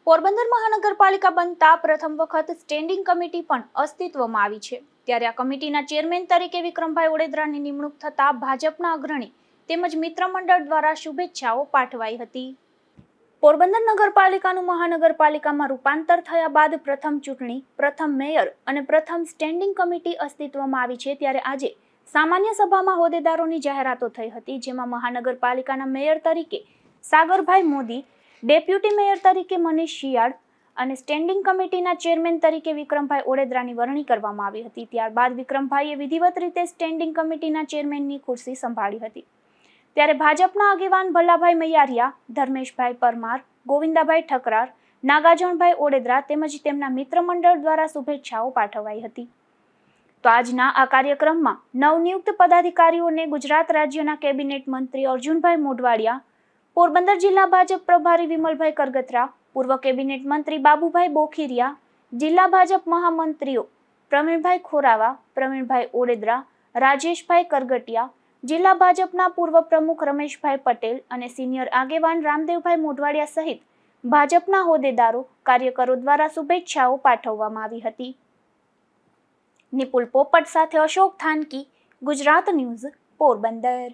પોરબંદર મહાનગરપાલિકા બનતા પ્રથમ વખત સ્ટેન્ડિંગ કમિટી પણ અસ્તિત્વમાં આવી છે। ત્યારે આ કમિટીના ચેરમેન તરીકે વિક્રમભાઈ ઓડેદરાની નિમણૂક થતા ભાજપના અગ્રણી તેમજ મિત્ર મંડળ દ્વારા શુભેચ્છાઓ પાઠવાઈ હતી। પોરબંદર નગરપાલિકાનું મહાનગરપાલિકામાં રૂપાંતર થયા બાદ પ્રથમ ચૂંટણી, પ્રથમ મેયર અને પ્રથમ સ્ટેન્ડિંગ કમિટી અસ્તિત્વમાં આવી છે। ત્યારે આજે સામાન્ય સભામાં હોદ્દેદારોની જાહેરાતો થઈ હતી, જેમાં મહાનગરપાલિકાના મેયર તરીકે સાગરભાઈ મોદી, ડેપ્યુટી મેયર તરીકે મનીષ શિયાળ અને સ્ટેન્ડિંગ કમિટીના ચેરમેન તરીકે વિક્રમભાઈ ઓડેદરાની વરણી કરવામાં આવી હતી। ત્યારબાદ વિક્રમભાઈએ વિધિવત રીતે સ્ટેન્ડિંગ કમિટીના ચેરમેનની ખુરશી સંભાળી હતી। ત્યારે ભાજપના આગેવાન ભલ્લાભાઈ મૈયારિયા, ધર્મેશભાઈ પરમાર, ગોવિંદાભાઈ ઠકરાર, નાગાજણભાઈ ઓડેદરા તેમજ તેમના મિત્ર મંડળ દ્વારા શુભેચ્છાઓ પાઠવાઈ હતી। તો આજના આ કાર્યક્રમમાં નવનિયુક્ત પદાધિકારીઓને ગુજરાત રાજ્યના કેબિનેટ મંત્રી અર્જુનભાઈ મોઢવાડિયા, પોરબંદર જિલ્લા ભાજપ પ્રભારી વિમલભાઈ કરગથરા, પૂર્વ કેબિનેટ મંત્રી બાબુભાઈ બોખીરિયા, જિલ્લા ભાજપ મહામંત્રીઓ પ્રવીણભાઈ ખોરાવા, પ્રવીણભાઈ ઓડેદરા, રાજેશભાઈ કરગટિયા, જિલ્લા ભાજપના પૂર્વ પ્રમુખ રમેશભાઈ પટેલ અને સિનિયર આગેવાન રામદેવભાઈ મોઢવાડિયા સહિત ભાજપના હોદ્દેદારો, કાર્યકરો દ્વારા શુભેચ્છાઓ પાઠવવામાં આવી હતી। નિપુલ પોપટ સાથે અશોક થાનકી, ગુજરાત ન્યૂઝ, પોરબંદર।